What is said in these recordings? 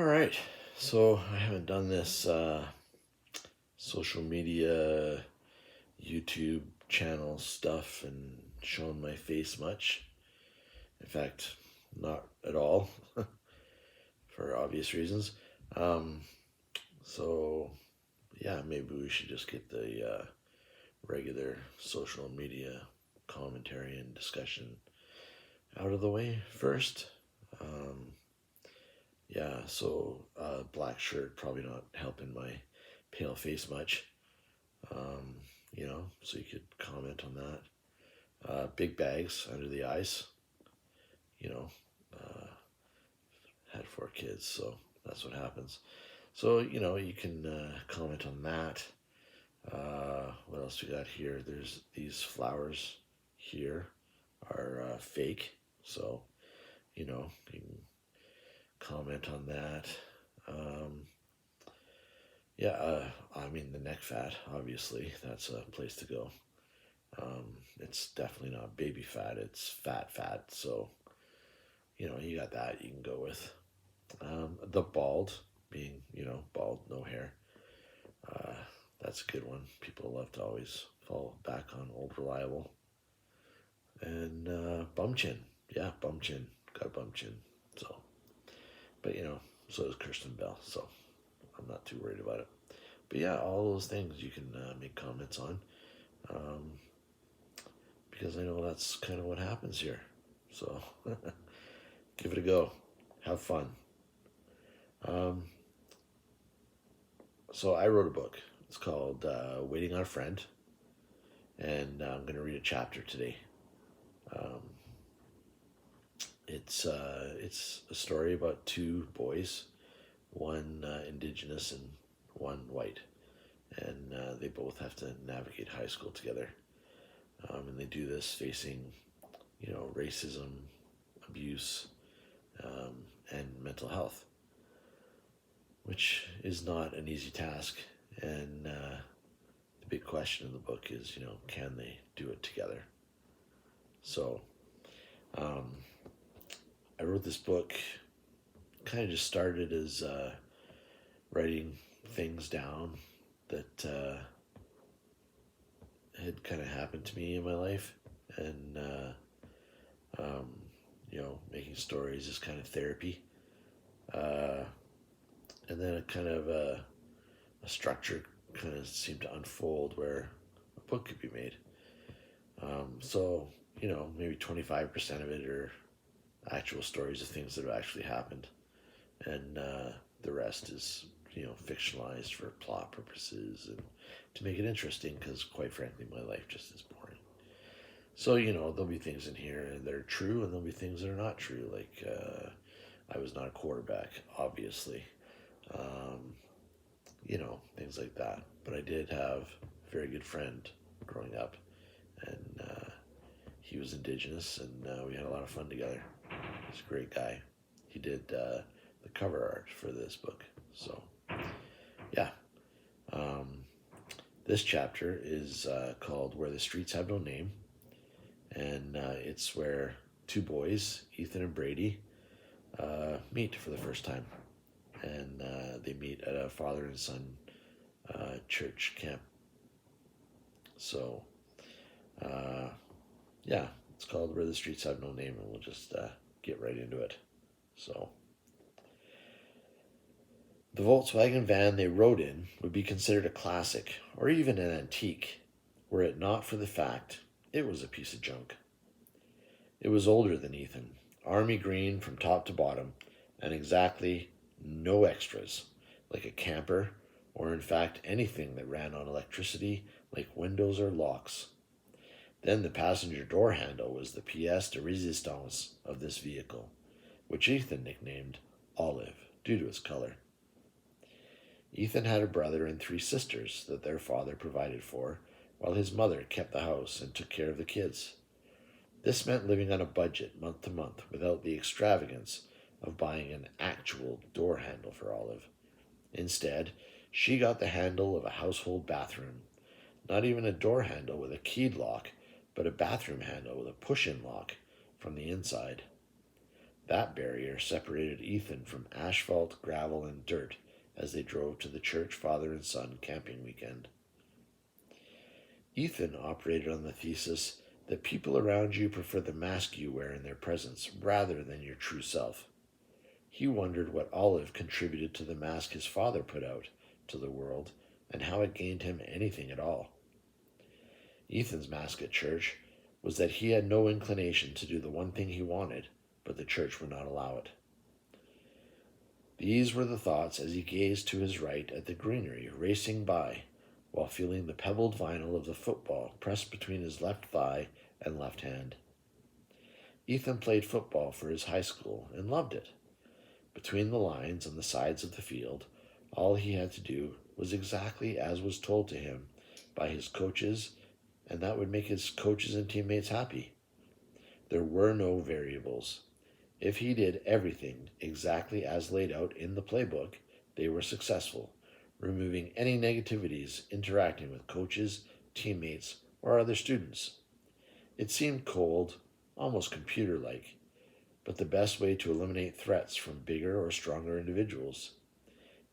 All right. So I haven't done this social media, YouTube channel stuff and shown my face much. In fact, not at all for obvious reasons. Um, so, yeah, maybe we should just get the regular social media commentary and discussion out of the way first. Um, yeah, so black shirt probably not helping my pale face much. um, so you could comment on that. Big bags under the eyes, you know, uh, had 4 kids, so that's what happens. So, you can comment on that. What else we got here? There's these flowers here are fake, so, you can comment on that. Um, yeah, I mean, the neck fat, obviously, that's a place to go. It's definitely not baby fat, it's fat. So, you got that you can go with. The bald, being, bald, no hair. Uh, that's a good one. People love to always fall back on old reliable. And bum chin. Yeah, bum chin. Got a bum chin. So, but, so does Kirsten Bell. So I'm not too worried about it. But yeah, all those things you can make comments on. Um, because I know that's kind of what happens here. So give it a go. Have fun. Um, so I wrote a book. It's called Waiting on a Friend, and I'm going to read a chapter today. Um, it's a story about 2 boys, one Indigenous and one white, and they both have to navigate high school together. And they do this facing, racism, abuse, um, and mental health, which is not an easy task. And the big question in the book is, can they do it together? So um, I wrote this book, kind of just started as writing things down that had kind of happened to me in my life. And, making stories is kind of therapy. Uh, and then a structure kind of seemed to unfold where a book could be made. So, maybe 25% of it are actual stories of things that have actually happened. And the rest is, fictionalized for plot purposes and to make it interesting because, quite frankly, my life just is boring. So, there'll be things in here that are true and there'll be things that are not true. Like, I was not a quarterback, obviously. Um, things like that. But I did have a very good friend growing up, and he was Indigenous, and we had a lot of fun together. He's a great guy. He did the cover art for this book. So, yeah. Um, this chapter is called Where the Streets Have No Name, and it's where 2 boys, Ethan and Brady, meet for the first time. And they meet at a father and son church camp. So, yeah, it's called Where the Streets Have No Name, and we'll just get right into it. So, the Volkswagen van they rode in would be considered a classic, or even an antique, were it not for the fact it was a piece of junk. It was older than Ethan, army green from top to bottom, and exactly no extras, like a camper, or in fact anything that ran on electricity, like windows or locks. Then the passenger door handle was the pièce de résistance of this vehicle, which Ethan nicknamed Olive, due to its color. Ethan had a brother and 3 sisters that their father provided for, while his mother kept the house and took care of the kids. This meant living on a budget month to month without the extravagance of buying an actual door handle for Olive. Instead, she got the handle of a household bathroom. Not even a door handle with a keyed lock, but a bathroom handle with a push-in lock from the inside. That barrier separated Ethan from asphalt, gravel, and dirt as they drove to the church father and son camping weekend. Ethan operated on the thesis that people around you prefer the mask you wear in their presence rather than your true self. He wondered what Olive contributed to the mask his father put out to the world and how it gained him anything at all. Ethan's mask at church was that he had no inclination to do the one thing he wanted, but the church would not allow it. These were the thoughts as he gazed to his right at the greenery racing by, while feeling the pebbled vinyl of the football pressed between his left thigh and left hand. Ethan played football for his high school and loved it. Between the lines on the sides of the field, all he had to do was exactly as was told to him by his coaches, and that would make his coaches and teammates happy. There were no variables. If he did everything exactly as laid out in the playbook, they were successful, removing any negativities interacting with coaches, teammates, or other students. It seemed cold, almost computer-like, but the best way to eliminate threats from bigger or stronger individuals.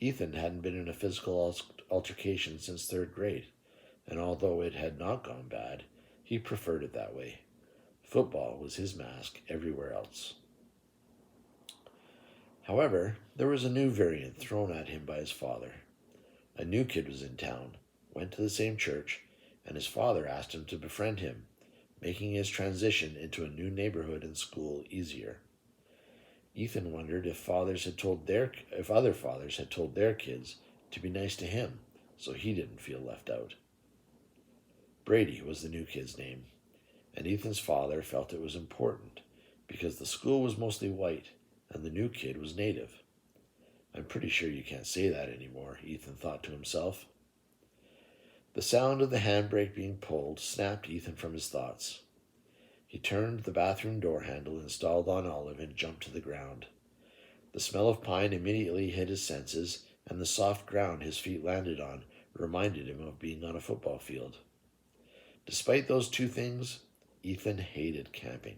Ethan hadn't been in a physical altercation since third grade, and although it had not gone bad, he preferred it that way. Football was his mask everywhere else. However, there was a new variant thrown at him by his father. A new kid was in town, went to the same church, and his father asked him to befriend him, making his transition into a new neighborhood and school easier. Ethan wondered if other fathers had told their kids to be nice to him, so he didn't feel left out. Brady was the new kid's name, and Ethan's father felt it was important because the school was mostly white and the new kid was native. I'm pretty sure you can't say that anymore, Ethan thought to himself. The sound of the handbrake being pulled snapped Ethan from his thoughts. He turned the bathroom door handle installed on Olive and jumped to the ground. The smell of pine immediately hit his senses, and the soft ground his feet landed on reminded him of being on a football field. Despite those two things, Ethan hated camping.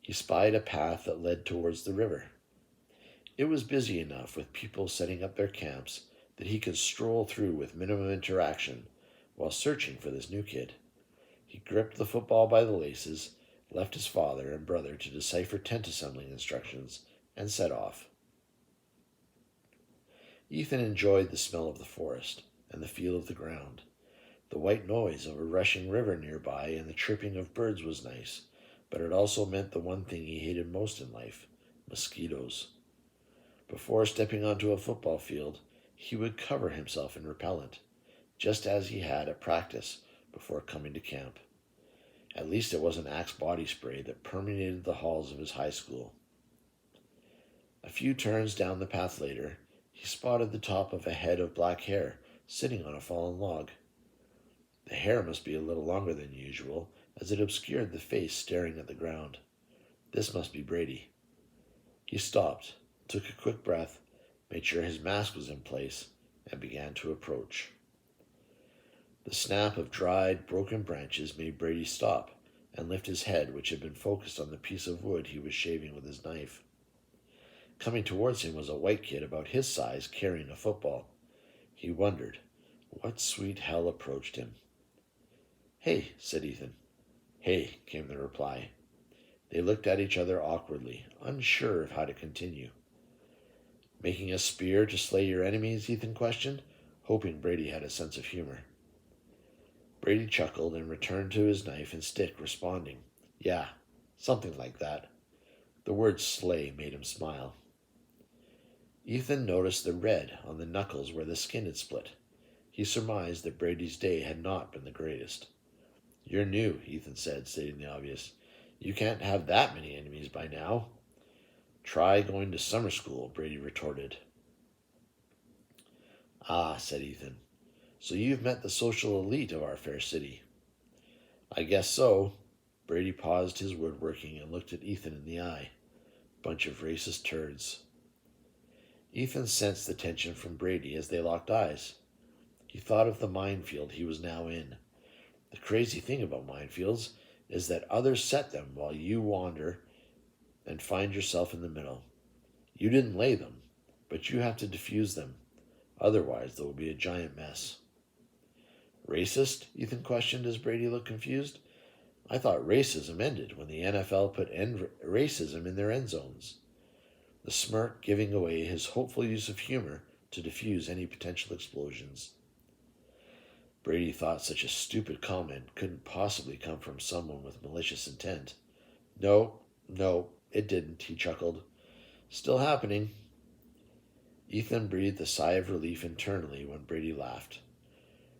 He spied a path that led towards the river. It was busy enough with people setting up their camps that he could stroll through with minimum interaction while searching for this new kid. He gripped the football by the laces, left his father and brother to decipher tent assembling instructions, and set off. Ethan enjoyed the smell of the forest and the feel of the ground. The white noise of a rushing river nearby and the chirping of birds was nice, but it also meant the one thing he hated most in life: mosquitoes. Before stepping onto a football field, he would cover himself in repellent, just as he had at practice before coming to camp. At least it wasn't Axe body spray that permeated the halls of his high school. A few turns down the path later, he spotted the top of a head of black hair sitting on a fallen log. The hair must be a little longer than usual, as it obscured the face staring at the ground. This must be Brady. He stopped, took a quick breath, made sure his mask was in place, and began to approach. The snap of dried, broken branches made Brady stop and lift his head, which had been focused on the piece of wood he was shaving with his knife. Coming towards him was a white kid about his size carrying a football. He wondered what sweet hell approached him. "Hey," said Ethan. "Hey," came the reply. They looked at each other awkwardly, unsure of how to continue. "Making a spear to slay your enemies?" Ethan questioned, hoping Brady had a sense of humor. Brady chuckled and returned to his knife and stick, responding, "Yeah, something like that." The word slay made him smile. Ethan noticed the red on the knuckles where the skin had split. He surmised that Brady's day had not been the greatest. "You're new," Ethan said, stating the obvious. "You can't have that many enemies by now." "Try going to summer school," Brady retorted. "Ah," said Ethan. "So you've met the social elite of our fair city." "I guess so." Brady paused his woodworking and looked at Ethan in the eye. Bunch of racist turds. Ethan sensed the tension from Brady as they locked eyes. He thought of the minefield he was now in. The crazy thing about minefields is that others set them while you wander, and find yourself in the middle. You didn't lay them, but you have to defuse them. Otherwise, there will be a giant mess. Racist? Ethan questioned as Brady looked confused. I thought racism ended when the NFL put end racism in their end zones. The smirk giving away his hopeful use of humor to diffuse any potential explosions. Brady thought such a stupid comment couldn't possibly come from someone with malicious intent. No, it didn't, he chuckled. Still happening. Ethan breathed a sigh of relief internally when Brady laughed.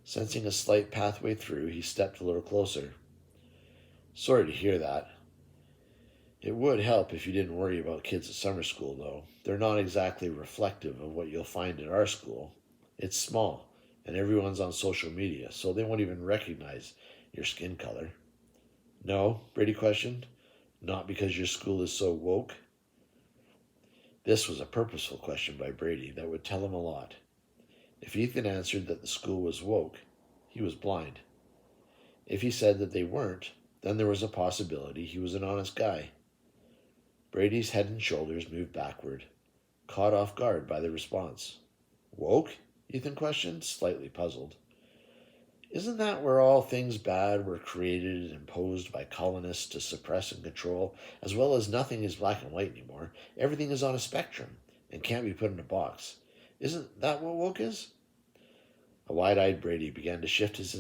Sensing a slight pathway through, he stepped a little closer. Sorry to hear that. It would help if you didn't worry about kids at summer school, though. They're not exactly reflective of what you'll find at our school. It's small, and everyone's on social media, so they won't even recognize your skin color. No? Brady questioned. Not because your school is so woke? This was a purposeful question by Brady that would tell him a lot. If Ethan answered that the school was woke, he was blind. If he said that they weren't, then there was a possibility he was an honest guy. Brady's head and shoulders moved backward, caught off guard by the response. Woke? Ethan questioned, slightly puzzled. Isn't that where all things bad were created and imposed by colonists to suppress and control, as well as nothing is black and white anymore? Everything is on a spectrum and can't be put in a box. Isn't that what woke is? A wide-eyed Brady began to shift his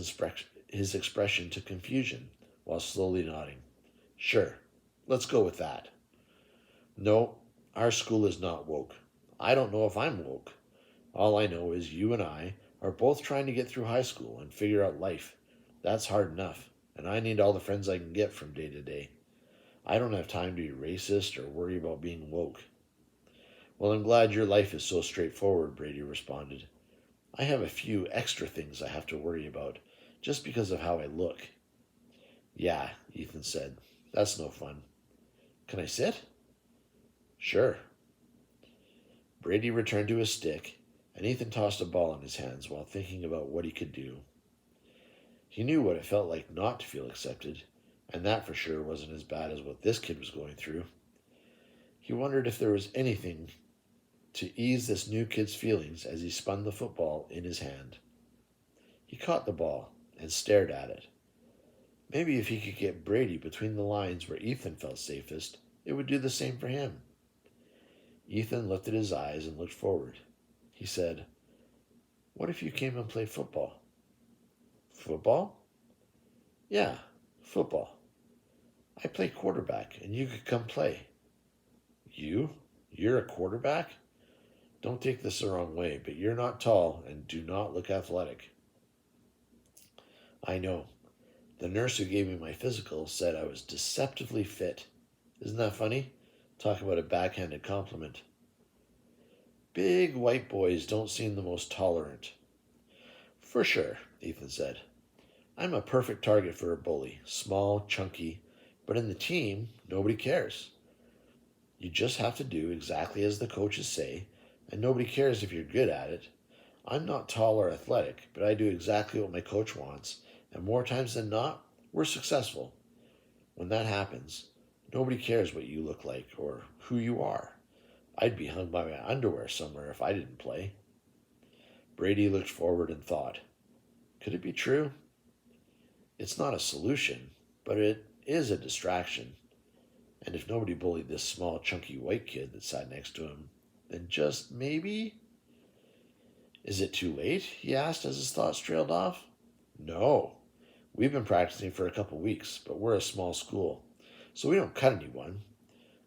expression to confusion while slowly nodding. Sure, let's go with that. No, our school is not woke. I don't know if I'm woke. All I know is you and I are both trying to get through high school and figure out life. That's hard enough, and I need all the friends I can get from day to day. I don't have time to be racist or worry about being woke. Well, I'm glad your life is so straightforward, Brady responded. I have a few extra things I have to worry about, just because of how I look. Yeah, Ethan said. That's no fun. Can I sit? Sure. Brady returned to his stick, and Ethan tossed a ball in his hands while thinking about what he could do. He knew what it felt like not to feel accepted, and that for sure wasn't as bad as what this kid was going through. He wondered if there was anything to ease this new kid's feelings as he spun the football in his hand. He caught the ball and stared at it. Maybe if he could get Brady between the lines where Ethan felt safest, it would do the same for him. Ethan lifted his eyes and looked forward. He said, What if you came and played football? Football? Yeah, football. I play quarterback, and you could come play. You? You're a quarterback? Don't take this the wrong way, but you're not tall and do not look athletic. I know. The nurse who gave me my physical said I was deceptively fit. Isn't that funny? Talk about a backhanded compliment. Big white boys don't seem the most tolerant. For sure, Ethan said. I'm a perfect target for a bully. Small, chunky, but in the team, nobody cares. You just have to do exactly as the coaches say, and nobody cares if you're good at it. I'm not tall or athletic, but I do exactly what my coach wants, and more times than not, we're successful. When that happens, nobody cares what you look like or who you are. I'd be hung by my underwear somewhere if I didn't play. Brady looked forward and thought, could it be true? It's not a solution, but it is a distraction. And if nobody bullied this small, chunky white kid that sat next to him, then just maybe... Is it too late? He asked as his thoughts trailed off. No. We've been practicing for a couple weeks, but we're a small school, so we don't cut anyone.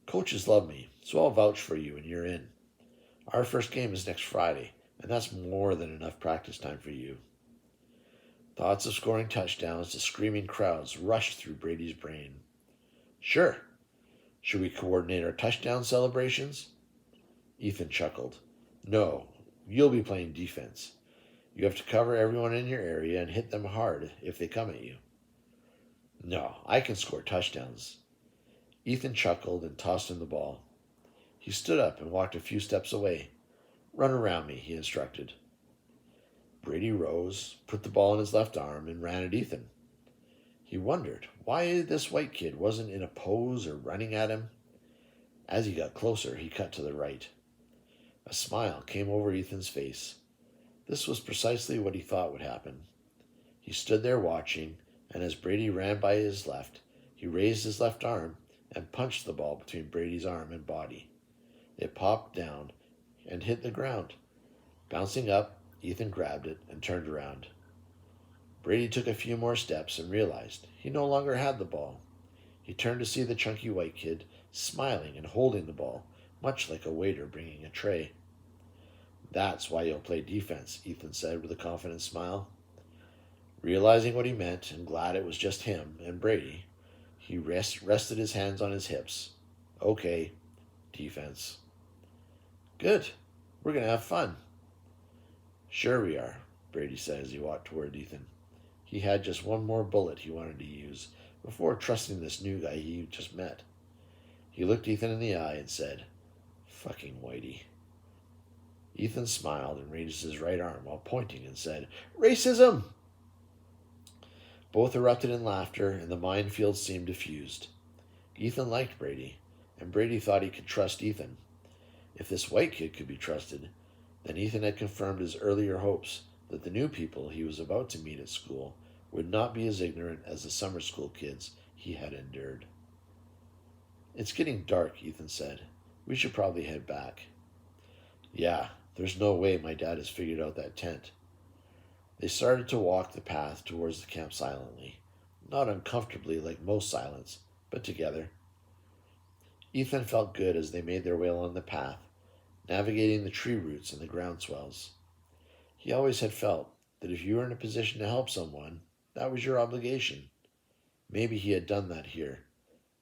Coaches love me, so I'll vouch for you and you're in. Our first game is next Friday, and that's more than enough practice time for you. Thoughts of scoring touchdowns to screaming crowds rushed through Brady's brain. Sure. Should we coordinate our touchdown celebrations? Ethan chuckled. No, you'll be playing defense. You have to cover everyone in your area and hit them hard if they come at you. No, I can score touchdowns. Ethan chuckled and tossed him the ball. He stood up and walked a few steps away. Run around me, he instructed. Brady rose, put the ball in his left arm, and ran at Ethan. He wondered why this white kid wasn't in a pose or running at him. As he got closer, he cut to the right. A smile came over Ethan's face. This was precisely what he thought would happen. He stood there watching, and as Brady ran by his left, he raised his left arm and punched the ball between Brady's arm and body. It popped down and hit the ground. Bouncing up, Ethan grabbed it and turned around. Brady took a few more steps and realized he no longer had the ball. He turned to see the chunky white kid smiling and holding the ball, much like a waiter bringing a tray. "That's why you'll play defense," Ethan said with a confident smile. Realizing what he meant and glad it was just him and Brady, he rested his hands on his hips. "Okay, defense." "Good. We're going to have fun." "Sure we are," Brady said as he walked toward Ethan. He had just one more bullet he wanted to use before trusting this new guy he just met. He looked Ethan in the eye and said, "Fucking Whitey." Ethan smiled and raised his right arm while pointing and said, "Racism!" Both erupted in laughter, and the minefield seemed diffused. Ethan liked Brady, and Brady thought he could trust Ethan. If this white kid could be trusted, then Ethan had confirmed his earlier hopes that the new people he was about to meet at school would not be as ignorant as the summer school kids he had endured. "It's getting dark," Ethan said. "We should probably head back." "Yeah, there's no way my dad has figured out that tent." They started to walk the path towards the camp silently, not uncomfortably like most silence, but together. Ethan felt good as they made their way along the path, navigating the tree roots and the ground swells. He always had felt that if you were in a position to help someone, that was your obligation. Maybe he had done that here,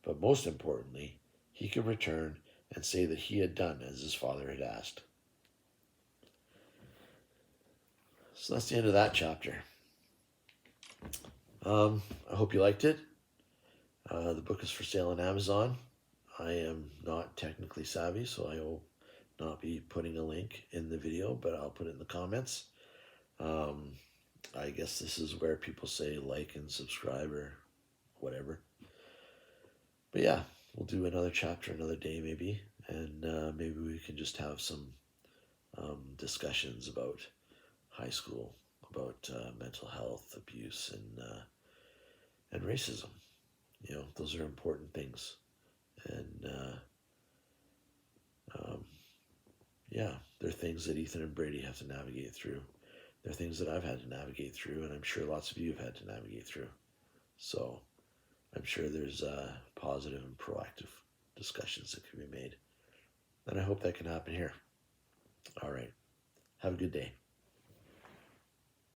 but most importantly, he could return and say that he had done as his father had asked. So that's the end of that chapter. I hope you liked it. The book is for sale on Amazon. I am not technically savvy, so I will not be putting a link in the video, but I'll put it in the comments. I guess this is where people say like and subscribe or whatever. But yeah, we'll do another chapter another day maybe, and maybe we can just have some discussions about high school, about mental health, abuse, and racism. You know, those are important things. And yeah, they're things that Ethan and Brady have to navigate through. They're things that I've had to navigate through, and I'm sure lots of you have had to navigate through. So I'm sure there's positive and proactive discussions that can be made. And I hope that can happen here. All right. Have a good day.